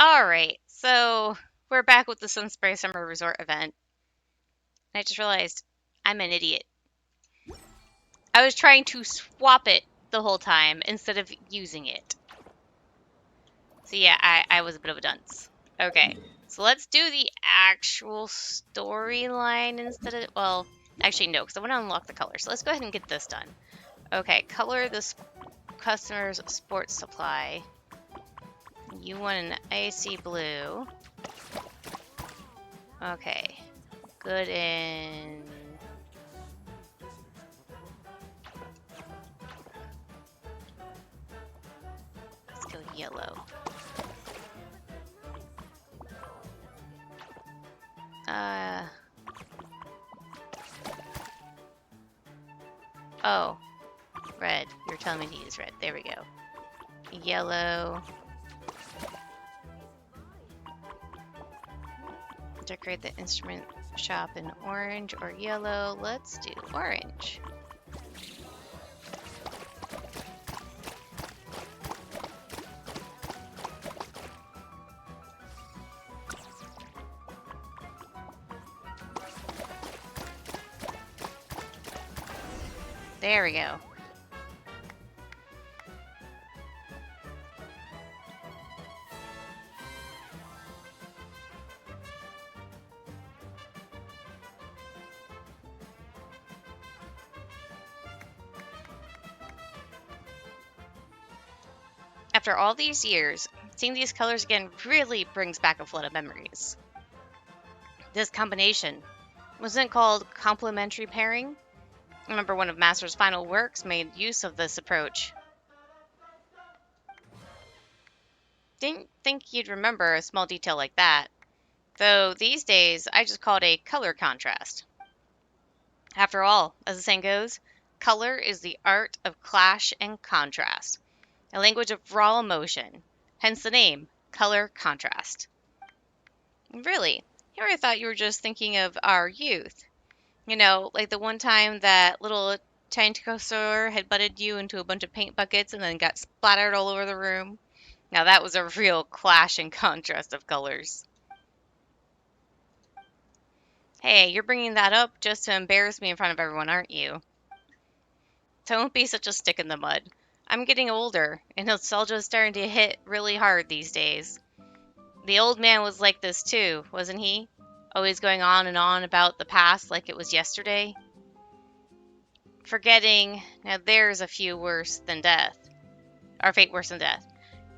Alright, so we're back with the Sunspray Summer Resort event. I just realized I'm an idiot. I was trying to swap it the whole time instead of using it. So yeah, I was a bit of a dunce. Okay, so let's do the actual storyline instead of, well, actually no, because I want to unlock the color. So let's go ahead and get this done. Okay, color this customer's sports supply. You want an icy blue. Okay, good in... Let's go yellow. Uh... Oh, red. You're telling me to use red. There we go. Yellow. Decorate the instrument shop in orange or yellow. Let's do orange. There we go. After all these years, seeing these colors again really brings back a flood of memories. This combination, wasn't it called complementary pairing? I remember one of Master's final works made use of this approach. Didn't think you'd remember a small detail like that. Though these days, I just call it a color contrast. After all, as the saying goes, color is the art of clash and contrast, a language of raw emotion, hence the name, color contrast. Really, here I thought you were just thinking of our youth. You know, like the one time that little Tentacosaur had butted you into a bunch of paint buckets and then got splattered all over the room. Now that was a real clash and contrast of colors. Hey, you're bringing that up just to embarrass me in front of everyone, aren't you? Don't be such a stick in the mud. I'm getting older, and nostalgia's starting to hit really hard these days. The old man was like this too, wasn't he? Always going on and on about the past like it was yesterday. Forgetting, now there's a few worse than death. Our fate worse than death.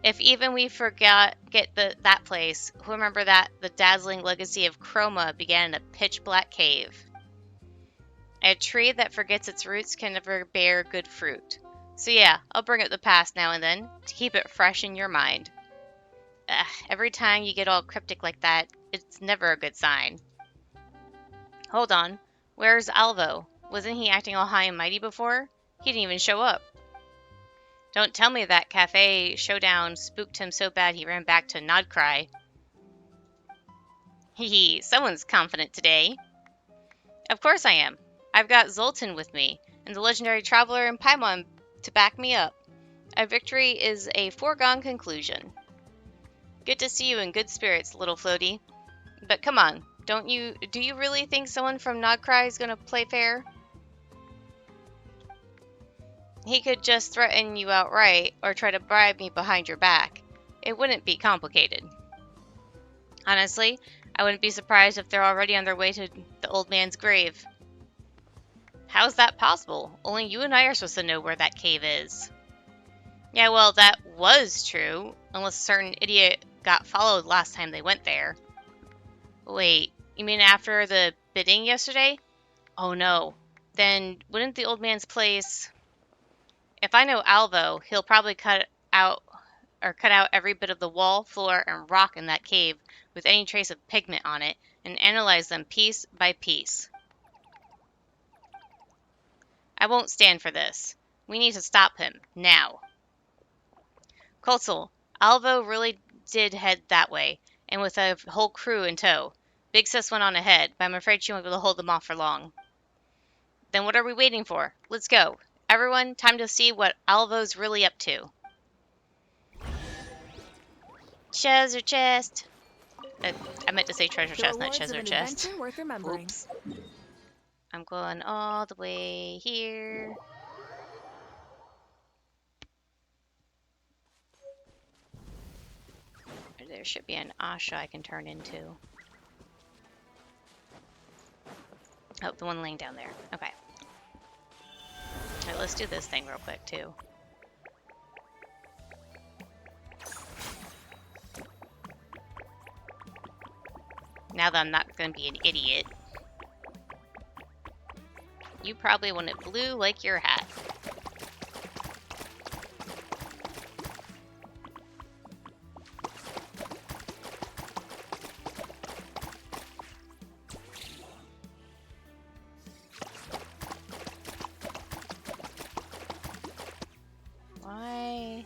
If even we that place, who remember that the dazzling legacy of Chroma began in a pitch black cave. A tree that forgets its roots can never bear good fruit. So yeah, I'll bring up the past now and then, to keep it fresh in your mind. Every time you get all cryptic like that, it's never a good sign. Hold on, where's Alvo? Wasn't he acting all high and mighty before? He didn't even show up. Don't tell me that cafe showdown spooked him so bad he ran back to Nodcry. Hee, someone's confident today. Of course I am. I've got Zoltan with me, and the legendary traveler in Paimon to back me up. A victory is a foregone conclusion. Good to see you in good spirits, little floaty. But come on, do you really think someone from Nodcry is gonna play fair? He could just threaten you outright, or try to bribe me behind your back. It wouldn't be complicated. Honestly, I wouldn't be surprised if they're already on their way to the old man's grave. How's that possible? Only you and I are supposed to know where that cave is. Yeah, well, that was true, unless a certain idiot got followed last time they went there. Wait, you mean after the bidding yesterday? Oh no. Then wouldn't the old man's place... If I know Alvo, he'll probably cut out every bit of the wall, floor, and rock in that cave with any trace of pigment on it, and analyze them piece by piece. I won't stand for this. We need to stop him, now. Kotzel, Alvo really did head that way, and with a whole crew in tow. Big Sis went on ahead, but I'm afraid she won't be able to hold them off for long. Then what are we waiting for? Let's go. Everyone, time to see what Alvo's really up to. Treasure chest. I meant to say treasure The chest, not rewards of treasure an chest. adventure worth remembering. Oops. I'm going all the way here. There should be an Asha I can turn into. Oh, the one laying down there. Okay. Alright, let's do this thing real quick, too. Now that I'm not going to be an idiot. You probably want it blue like your hat. Why?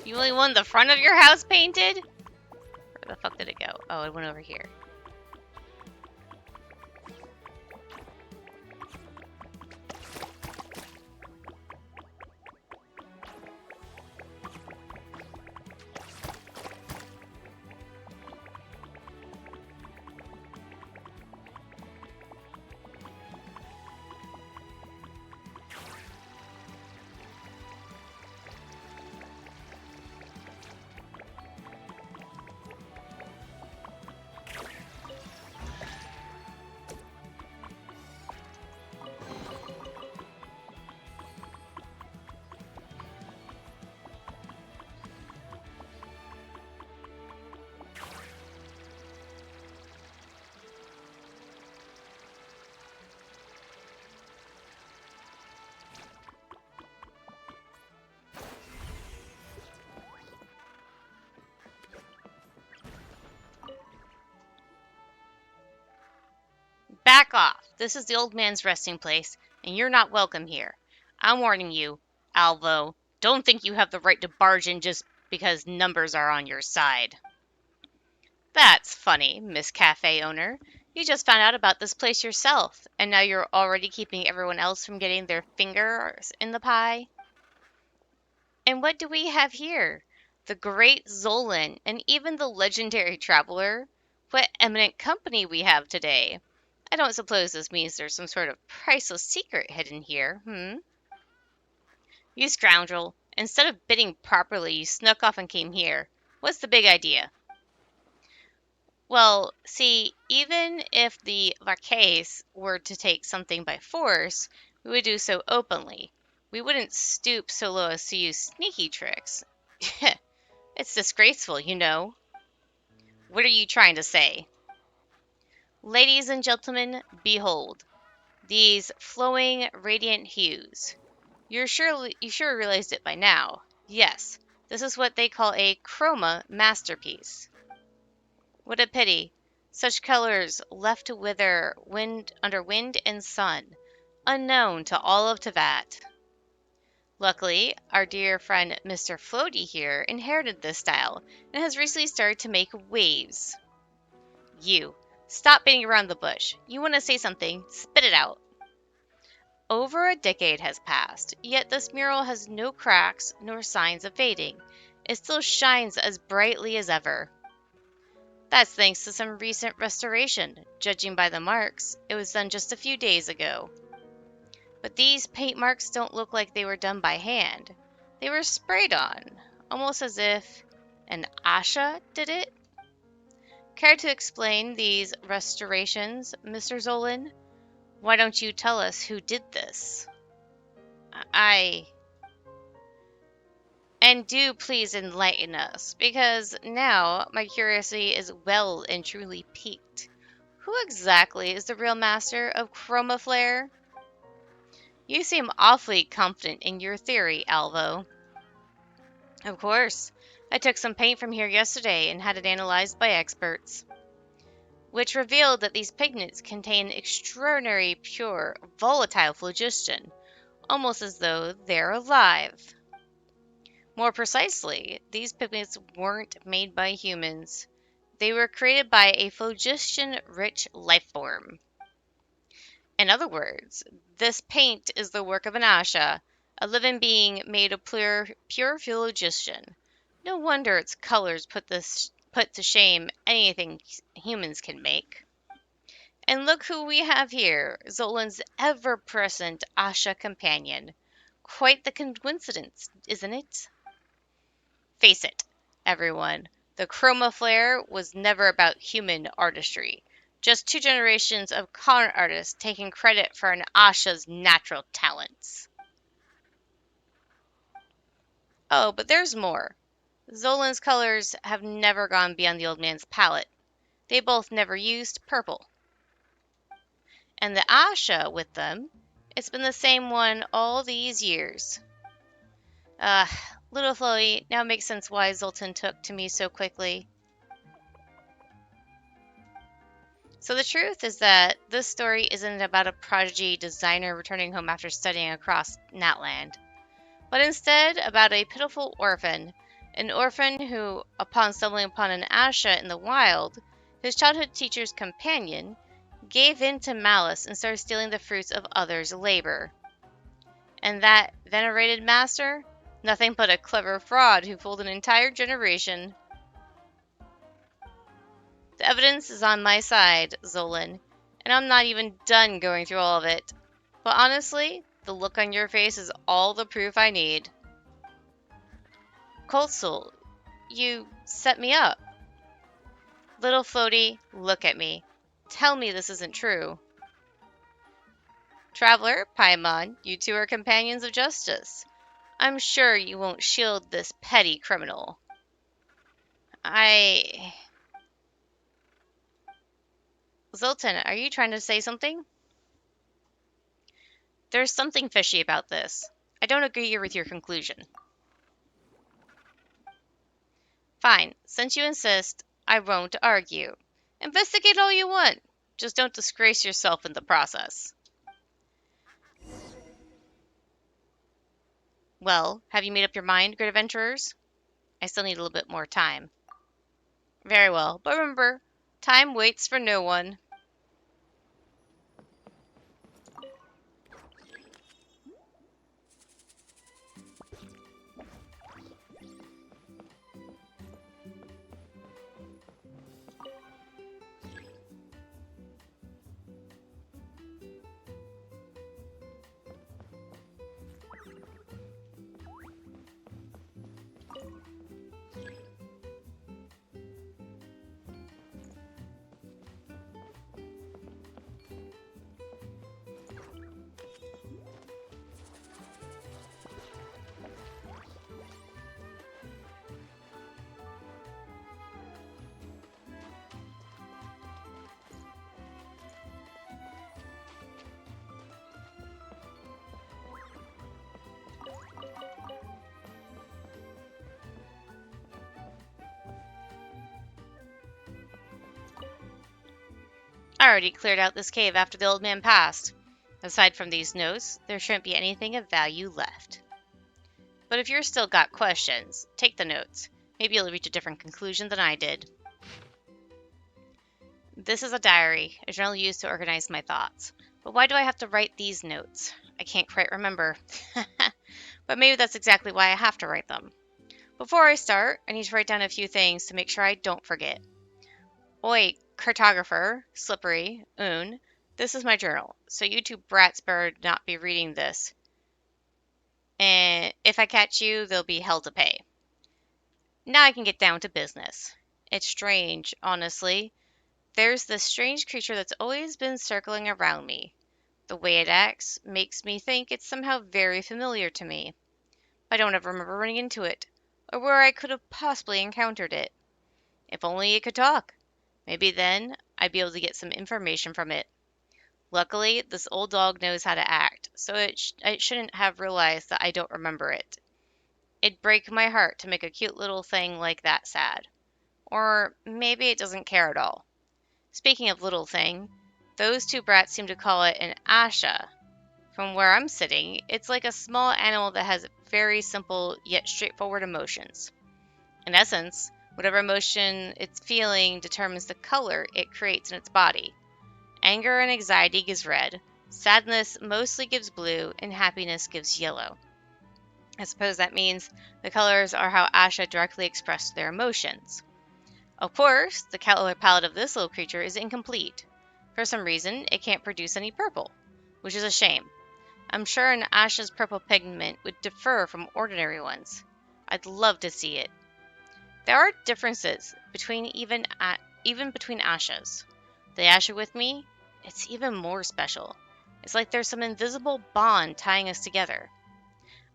You only want the front of your house painted? Where the fuck did it go? Oh, it went over here. Back off! This is the old man's resting place, and you're not welcome here. I'm warning you, Alvo. Don't think you have the right to barge in just because numbers are on your side. That's funny, Miss Cafe owner. You just found out about this place yourself, and now you're already keeping everyone else from getting their fingers in the pie? And what do we have here? The great Zolan, and even the legendary traveler? What eminent company we have today! I don't suppose this means there's some sort of priceless secret hidden here, hmm? You scoundrel! Instead of bidding properly, you snuck off and came here. What's the big idea? Well, see, even if the Varkais were to take something by force, we would do so openly. We wouldn't stoop so low as to use sneaky tricks. It's disgraceful, you know. What are you trying to say? Ladies and gentlemen, behold, these flowing, radiant hues. You sure realized it by now. Yes, this is what they call a chroma masterpiece. What a pity. Such colors left to wither under wind and sun, unknown to all of Teyvat. Luckily, our dear friend Mr. Floaty here inherited this style and has recently started to make waves. You, stop beating around the bush. You want to say something, spit it out. Over a decade has passed, yet this mural has no cracks nor signs of fading. It still shines as brightly as ever. That's thanks to some recent restoration. Judging by the marks, it was done just a few days ago. But these paint marks don't look like they were done by hand. They were sprayed on, almost as if an Asha did it. Care to explain these restorations, Mr. Zolan? Why don't you tell us who did this? I... And do please enlighten us, because now my curiosity is well and truly piqued. Who exactly is the real master of Chroma Flare? You seem awfully confident in your theory, Alvo. Of course. I took some paint from here yesterday and had it analyzed by experts, which revealed that these pigments contain extraordinary pure, volatile phlogiston, almost as though they're alive. More precisely, these pigments weren't made by humans. They were created by a phlogiston-rich life form. In other words, this paint is the work of an Asha, A living being made of pure phlogiston. No wonder its colors put to shame anything humans can make. And look who we have here, Zolan's ever-present Asha companion. Quite the coincidence, isn't it? Face it, everyone. The chroma flare was never about human artistry. Just two generations of con artists taking credit for an Asha's natural talents. Oh, but there's more. Zolan's colors have never gone beyond the old man's palette. They both never used purple. And the Asha with them, it's been the same one all these years. Little Chloe, now it makes sense why Zoltan took to me so quickly. So the truth is that this story isn't about a prodigy designer returning home after studying across Natland, but instead about a pitiful orphan, an orphan who, upon stumbling upon an Asha in the wild, his childhood teacher's companion, gave in to malice and started stealing the fruits of others' labor. And that venerated master? Nothing but a clever fraud who fooled an entire generation. The evidence is on my side, Zolan, and I'm not even done going through all of it. But honestly, the look on your face is all the proof I need. Cold Soul, you set me up. Little Floaty, look at me. Tell me this isn't true. Traveler, Paimon, you two are companions of justice. I'm sure you won't shield this petty criminal. Zoltan, are you trying to say something? There's something fishy about this. I don't agree with your conclusion. Fine, since you insist, I won't argue. Investigate all you want. Just don't disgrace yourself in the process. Well, have you made up your mind, great adventurers? I still need a little bit more time. Very well, but remember, time waits for no one. I already cleared out this cave after the old man passed. Aside from these notes, there shouldn't be anything of value left. But if you're still got questions, take the notes. Maybe you'll reach a different conclusion than I did. This is a diary, a journal used to organize my thoughts. But why do I have to write these notes? I can't quite remember. But maybe that's exactly why I have to write them. Before I start, I need to write down a few things to make sure I don't forget. Oi, cartographer, Slippery, Un, this is my journal, so you two brats better not be reading this. And if I catch you, there'll be hell to pay. Now I can get down to business. It's strange, honestly. There's this strange creature that's always been circling around me. The way it acts makes me think it's somehow very familiar to me. I don't ever remember running into it, or where I could have possibly encountered it. If only it could talk. Maybe then I'd be able to get some information from it. Luckily, this old dog knows how to act, so it shouldn't have realized that I don't remember it. It'd break my heart to make a cute little thing like that sad. Or maybe it doesn't care at all. Speaking of little thing, those two brats seem to call it an asha. From where I'm sitting, it's like a small animal that has very simple yet straightforward emotions. In essence, whatever emotion it's feeling determines the color it creates in its body. Anger and anxiety gives red, sadness mostly gives blue, and happiness gives yellow. I suppose that means the colors are how Asha directly expressed their emotions. Of course, the color palette of this little creature is incomplete. For some reason, it can't produce any purple, which is a shame. I'm sure an Asha's purple pigment would differ from ordinary ones. I'd love to see it. There are differences between even between Ashas. The Asha with me, it's even more special. It's like there's some invisible bond tying us together.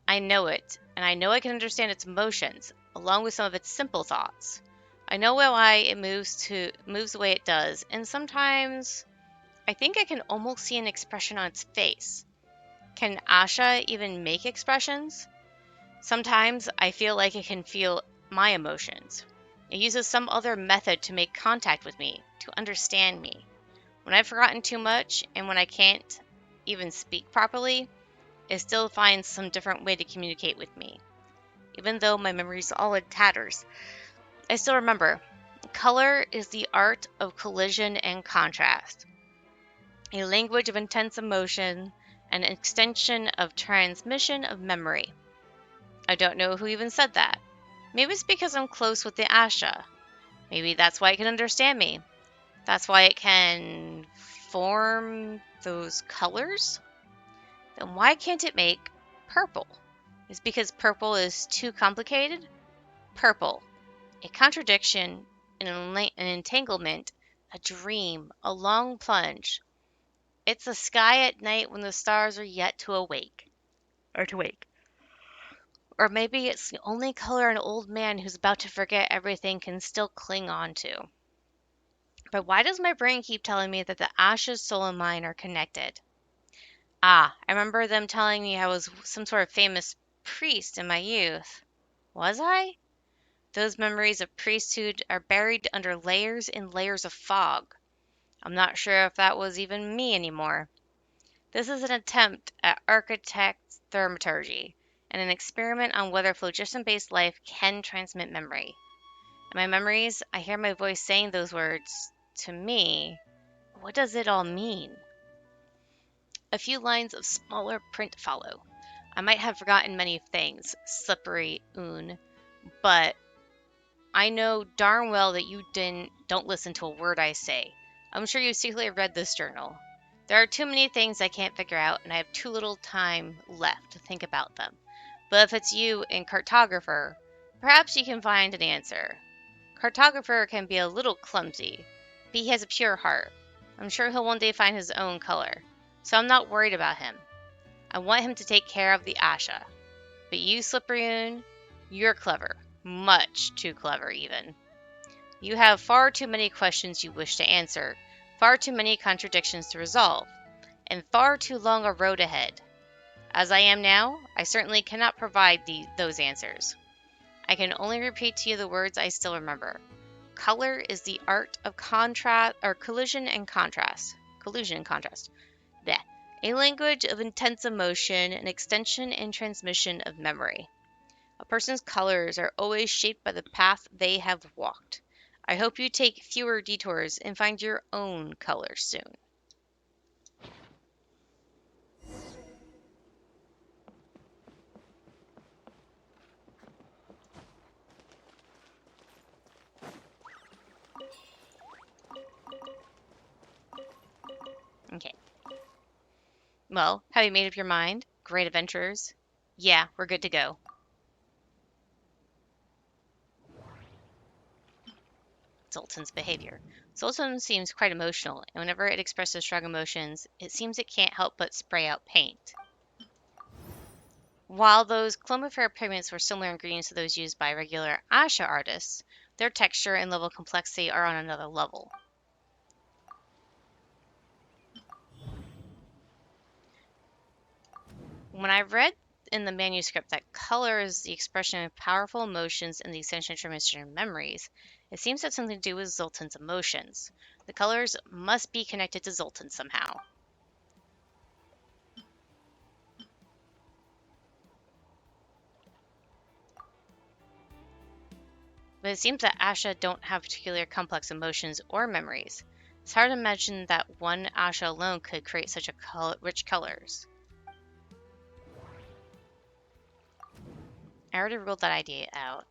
I know it, and I know I can understand its emotions, along with some of its simple thoughts. I know why it moves the way it does, and sometimes I think I can almost see an expression on its face. Can Asha even make expressions? Sometimes I feel like it can feel my emotions. It uses some other method to make contact with me, to understand me. When I've forgotten too much, and when I can't even speak properly, it still finds some different way to communicate with me. Even though my memory's all in tatters, I still remember. Color is the art of collision and contrast, a language of intense emotion, an extension of transmission of memory. I don't know who even said that. Maybe it's because I'm close with the Asha. Maybe that's why it can understand me. That's why it can form those colors? Then why can't it make purple? Is it because purple is too complicated? Purple. A contradiction, an entanglement, a dream, a long plunge. It's the sky at night when the stars are yet to awake. Or to wake. Or maybe it's the only color an old man who's about to forget everything can still cling on to. But why does my brain keep telling me that the Asha's soul and mine are connected? Ah, I remember them telling me I was some sort of famous priest in my youth. Was I? Those memories of priesthood are buried under layers and layers of fog. I'm not sure if that was even me anymore. This is an attempt at architect thaumaturgy and an experiment on whether phlogiston-based life can transmit memory. In my memories, I hear my voice saying those words to me. What does it all mean? A few lines of smaller print follow. I might have forgotten many things, slippery oon, but I know darn well that you don't listen to a word I say. I'm sure you secretly read this journal. There are too many things I can't figure out, and I have too little time left to think about them. But if it's you and Cartographer, perhaps you can find an answer. Cartographer can be a little clumsy, but he has a pure heart. I'm sure he'll one day find his own color, so I'm not worried about him. I want him to take care of the Asha. But you, Slipperyoon, you're clever. Much too clever, even. You have far too many questions you wish to answer, far too many contradictions to resolve, and far too long a road ahead. As I am now, I certainly cannot provide those answers. I can only repeat to you the words I still remember. Color is the art of contrast or collision and contrast. Collusion and contrast. Blech. A language of intense emotion, an extension and transmission of memory. A person's colors are always shaped by the path they have walked. I hope you take fewer detours and find your own color soon. Okay. Well, have you made up your mind? Great adventures? Yeah, we're good to go. Zoltan's behavior. Zoltan seems quite emotional, and whenever it expresses strong emotions, it seems it can't help but spray out paint. While those chromophere pigments were similar ingredients to those used by regular Asha artists, their texture and level of complexity are on another level. When I read in the manuscript that color is the expression of powerful emotions and the essential transmission of memories, it seems to have something to do with Zoltan's emotions. The colors must be connected to Zoltan somehow. But it seems that Asha don't have particularly complex emotions or memories. It's hard to imagine that one Asha alone could create such rich colors. I already ruled that idea out.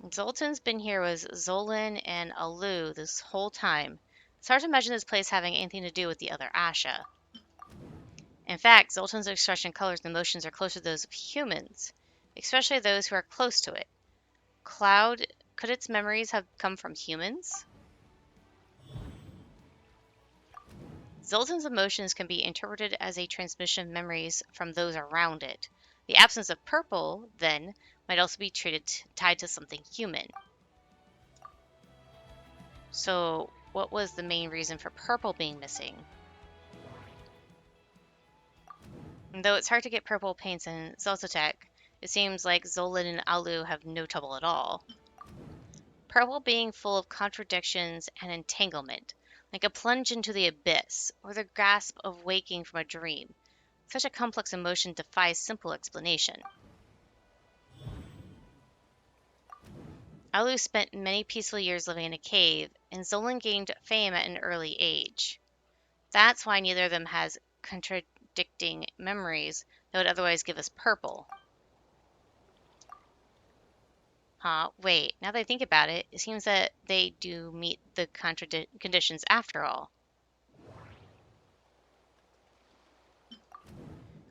Zoltan's been here with Zolan and Alu this whole time. It's hard to imagine this place having anything to do with the other Asha. In fact, Zoltan's expression, colors, and emotions are closer to those of humans, especially those who are close to it. Cloud, could its memories have come from humans? Zoltan's emotions can be interpreted as a transmission of memories from those around it. The absence of purple, then, might also be tied to something human. So, what was the main reason for purple being missing? And though it's hard to get purple paints in Zeltotech, it seems like Zolan and Alu have no trouble at all. Purple being full of contradictions and entanglement, like a plunge into the abyss, or the grasp of waking from a dream. Such a complex emotion defies simple explanation. Alu spent many peaceful years living in a cave, and Zolan gained fame at an early age. That's why neither of them has contradicting memories that would otherwise give us purple. Wait, now that I think about it, it seems that they do meet the conditions after all.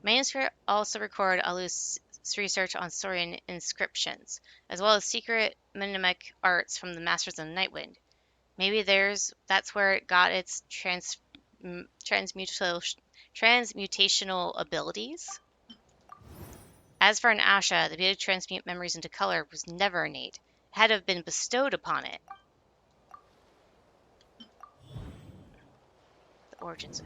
Manuscript also record Alu's research on Saurian inscriptions, as well as secret mnemonic arts from the Masters of the Nightwind. Maybe that's where it got its transmutational abilities? As for an Asha, the ability to transmute memories into color was never innate. It had to have been bestowed upon it. The origins.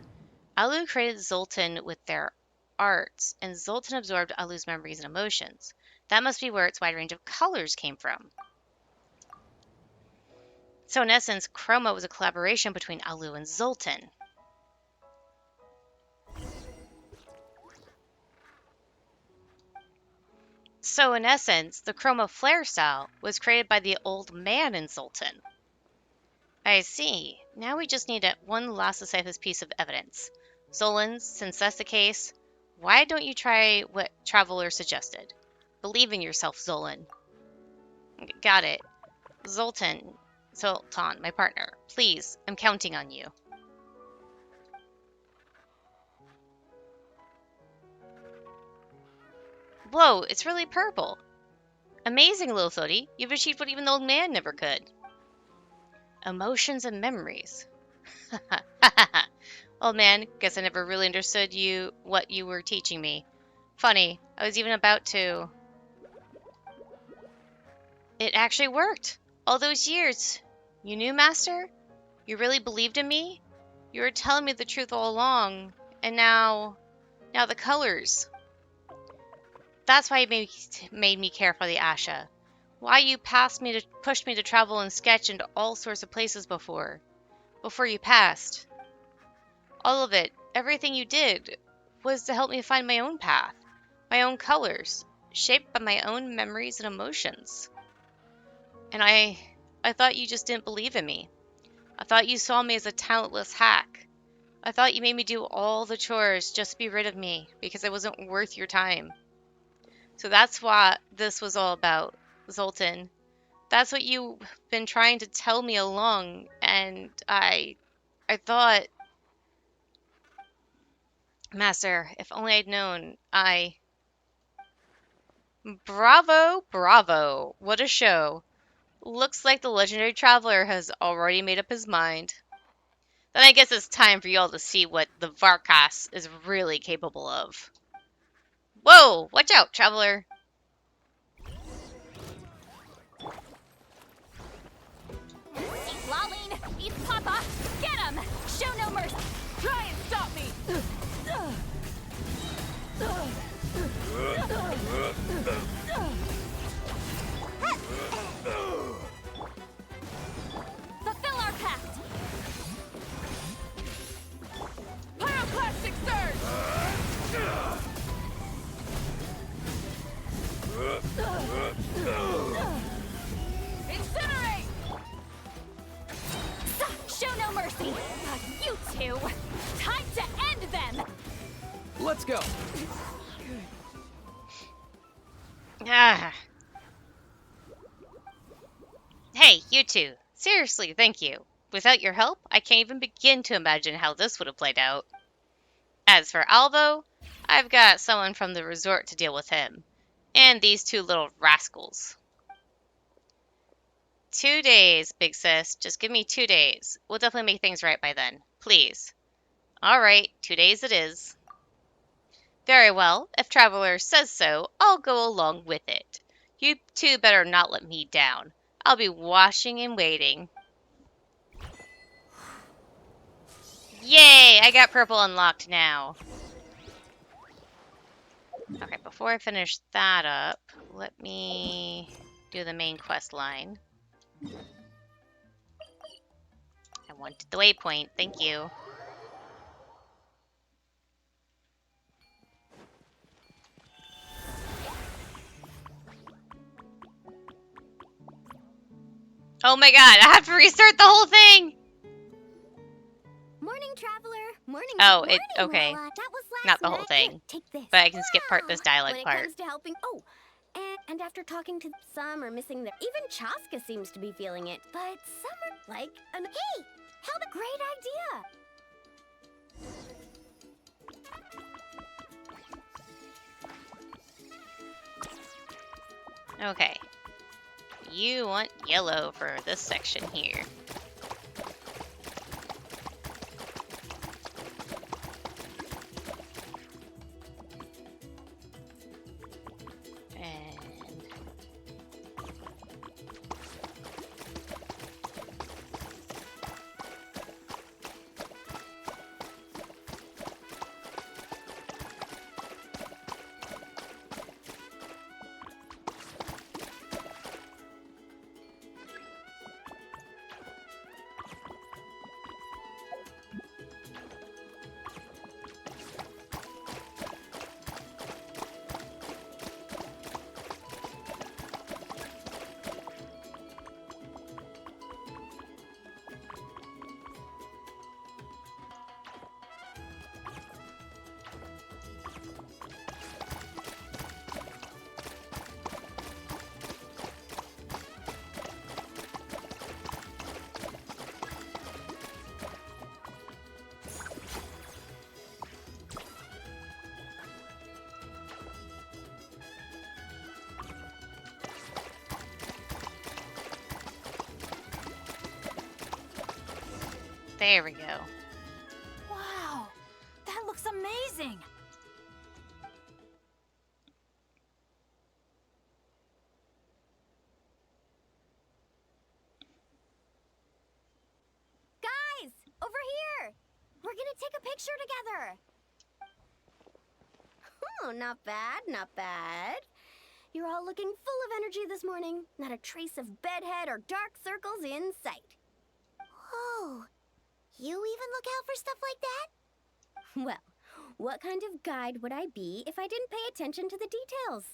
Alu created Zoltan with their arts, and Zoltan absorbed Alu's memories and emotions. That must be where its wide range of colors came from. So in essence, Chroma was a collaboration between Alu and Zoltan. So in essence, the Chroma flare style was created by the old man in Zoltan. I see. Now we just need one last decisive piece of evidence. Zolan, since that's the case, why don't you try what Traveler suggested? Believe in yourself, Zolan. Got it. Zoltan, my partner, please, I'm counting on you. Whoa, it's really purple. Amazing, little Floaty. You've achieved what even the old man never could. Emotions and memories. Old man, guess I never really understood what you were teaching me. Funny, I was even about to... It actually worked! All those years! You knew, Master? You really believed in me? You were telling me the truth all along, and now the colors. That's why you made me care for the Asha. Why you pushed me to travel and sketch into all sorts of places before you passed. All of it, everything you did, was to help me find my own path, my own colors, shaped by my own memories and emotions. And I thought you just didn't believe in me. I thought you saw me as a talentless hack. I thought you made me do all the chores just to be rid of me because I wasn't worth your time. So that's what this was all about, Zoltan. That's what you've been trying to tell me along, and I thought... Master, if only I'd known, Bravo, bravo! What a show! Looks like the legendary traveler has already made up his mind. Then I guess it's time for y'all to see what the Varkas is really capable of. Whoa! Watch out, traveler! Lolling! Eat Papa! Get him! Show no mercy! Try and stop me! Fulfill our pact! Pyroclastic surge! Incinerate! Show no mercy! You two! Time to end them! Let's go! Ah. Hey, you two. Seriously, thank you. Without your help, I can't even begin to imagine how this would have played out. As for Alvo, I've got someone from the resort to deal with him. And these two little rascals. 2 days, big sis. Just give me 2 days. We'll definitely make things right by then. Please. Alright, 2 days it is. Very well. If Traveler says so, I'll go along with it. You two better not let me down. I'll be watching and waiting. Yay! I got purple unlocked now. Okay, before I finish that up, let me do the main quest line. I wanted the waypoint. Thank you. Oh my god, I have to restart the whole thing! Morning, traveler. Morning. Oh, morning, okay. Lola. That was last Not the whole night. thing. Here, take this. But I can skip this dialogue when it part. comes to helping, and after talking to some are missing their, even Chaska seems to be feeling it, but some are like, hey, help! A great idea. Okay. You want yellow for this section here. And there we go. Wow, that looks amazing. Guys, over here. We're gonna take a picture together. Oh, not bad, not bad. You're all looking full of energy this morning. Not a trace of bedhead or dark circles in sight. Oh, you even look out for stuff like that? Well, what kind of guide would I be if I didn't pay attention to the details?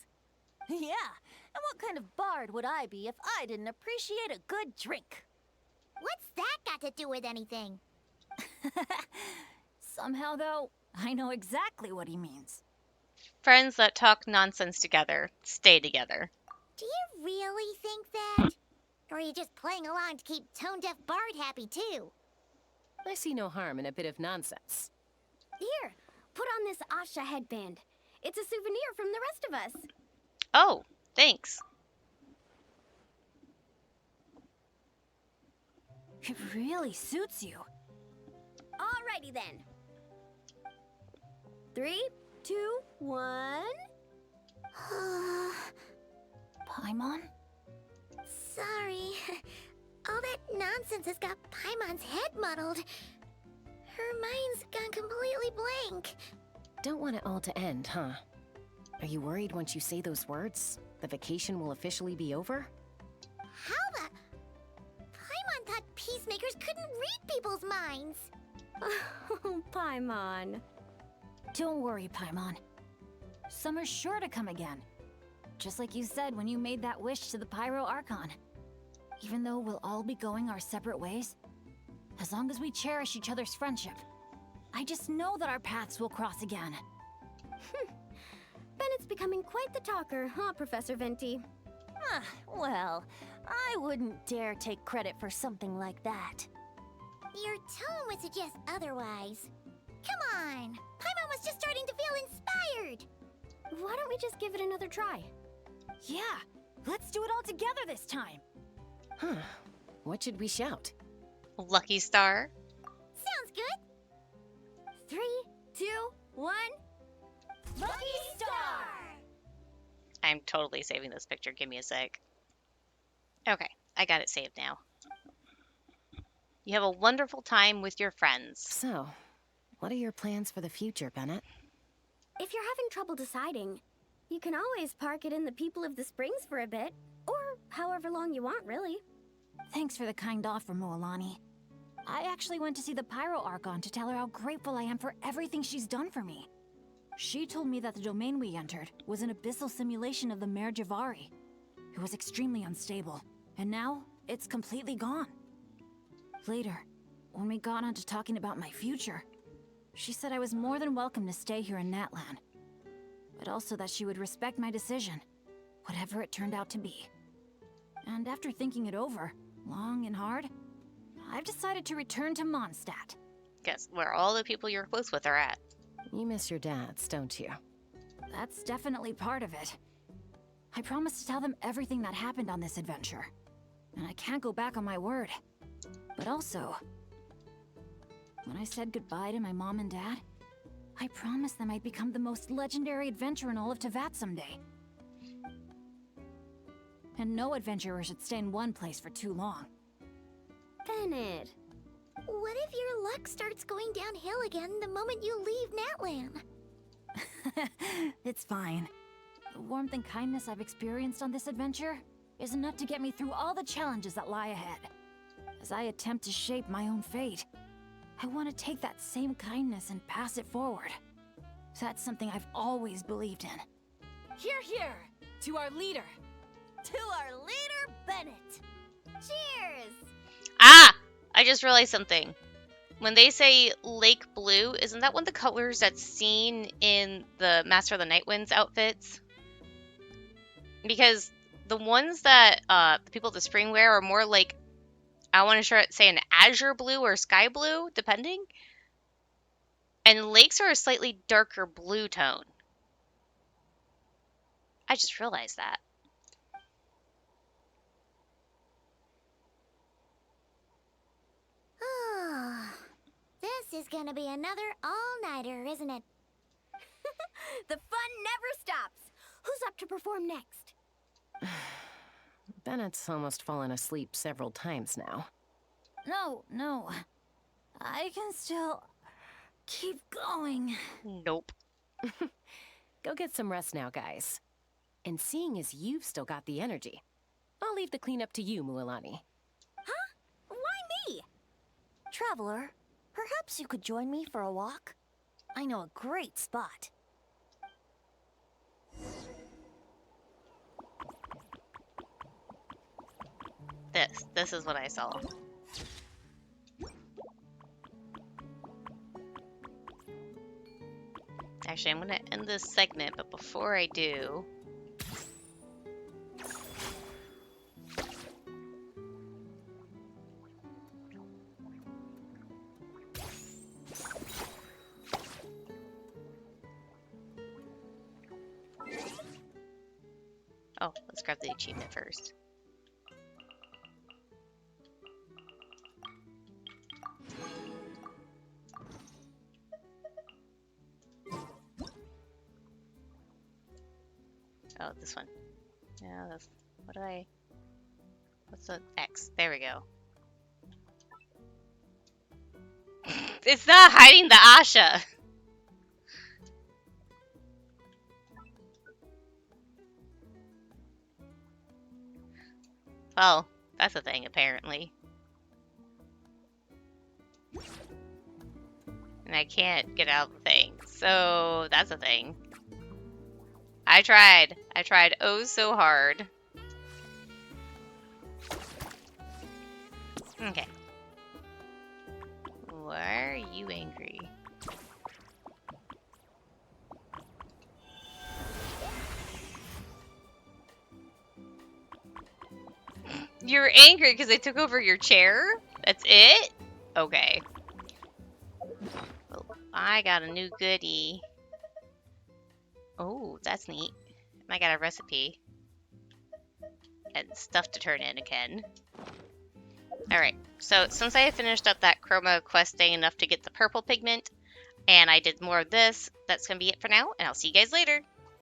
Yeah, and what kind of bard would I be if I didn't appreciate a good drink? What's that got to do with anything? Somehow, though, I know exactly what he means. Friends that talk nonsense together stay together. Do you really think that? Or are you just playing along to keep tone-deaf Bard happy, too? I see no harm in a bit of nonsense. Here, put on this Asha headband. It's a souvenir from the rest of us. Oh, thanks. It really suits you. Alrighty then. 3, 2, 1. Paimon? Sorry. All that nonsense has got Paimon's head muddled. Her mind's gone completely blank. Don't want it all to end, huh? Are you worried once you say those words, the vacation will officially be over? How the... Paimon thought peacemakers couldn't read people's minds. Oh, Paimon. Don't worry, Paimon. Summer's sure to come again. Just like you said when you made that wish to the Pyro Archon. Even though we'll all be going our separate ways, as long as we cherish each other's friendship, I just know that our paths will cross again. Bennett's becoming quite the talker, huh, Professor Venti? Well, I wouldn't dare take credit for something like that. Your tone would suggest otherwise. Come on! Paimon was just starting to feel inspired! Why don't we just give it another try? Yeah, let's do it all together this time. Huh. What should we shout? Lucky Star. Sounds good! 3, 2, 1. Lucky Star! I'm totally saving this picture. Give me a sec. Okay, I got it saved now. You have a wonderful time with your friends. So, what are your plans for the future, Bennett? If you're having trouble deciding, you can always park it in the People of the Springs for a bit. Or however long you want, really. Thanks for the kind offer, Moalani. I actually went to see the Pyro Archon to tell her how grateful I am for everything she's done for me. She told me that the domain we entered was an abyssal simulation of the Mare Javari. It was extremely unstable, and now it's completely gone. Later, when we got onto talking about my future, she said I was more than welcome to stay here in Natlan, but also that she would respect my decision, whatever it turned out to be. And after thinking it over, long and hard, I've decided to return to Mondstadt. Guess where all the people you're close with are at. You miss your dads, don't you? That's definitely part of it. I promised to tell them everything that happened on this adventure, and I can't go back on my word. But also, when I said goodbye to my mom and dad, I promised them I'd become the most legendary adventurer in all of Teyvat someday. And no adventurer should stay in one place for too long. Bennett, what if your luck starts going downhill again the moment you leave Natlan? It's fine. The warmth and kindness I've experienced on this adventure is enough to get me through all the challenges that lie ahead. As I attempt to shape my own fate, I want to take that same kindness and pass it forward. That's something I've always believed in. Hear, hear! To our leader! To our leader, Bennett! Cheers! Ah! I just realized something. When they say Lake Blue, isn't that one of the colors that's seen in the Master of the Night Winds outfits? Because the ones that the people of the spring wear are more like, I want to say an azure blue or sky blue, depending. And lakes are a slightly darker blue tone. I just realized that. This is gonna be another all-nighter, isn't it? The fun never stops! Who's up to perform next? Bennett's almost fallen asleep several times now. No. I can still keep going. Nope. Go get some rest now, guys. And seeing as you've still got the energy, I'll leave the cleanup to you, Mualani. Huh? Why me? Traveler, perhaps you could join me for a walk? I know a great spot. This is what I saw. Actually, I'm gonna end this segment, but before I do, oh, let's grab the achievement first. Oh, this one. Yeah, that's... What's the X? There we go. It's not hiding the Asha! Well, that's a thing, apparently. And I can't get out of the thing, so that's a thing. I tried oh so hard. Okay. Why are you angry? You're angry because they took over your chair? That's it? Okay. Well, I got a new goodie. Oh, that's neat. I got a recipe. And stuff to turn in again. Alright, so since I finished up that chroma questing enough to get the purple pigment, and I did more of this, that's going to be it for now, and I'll see you guys later.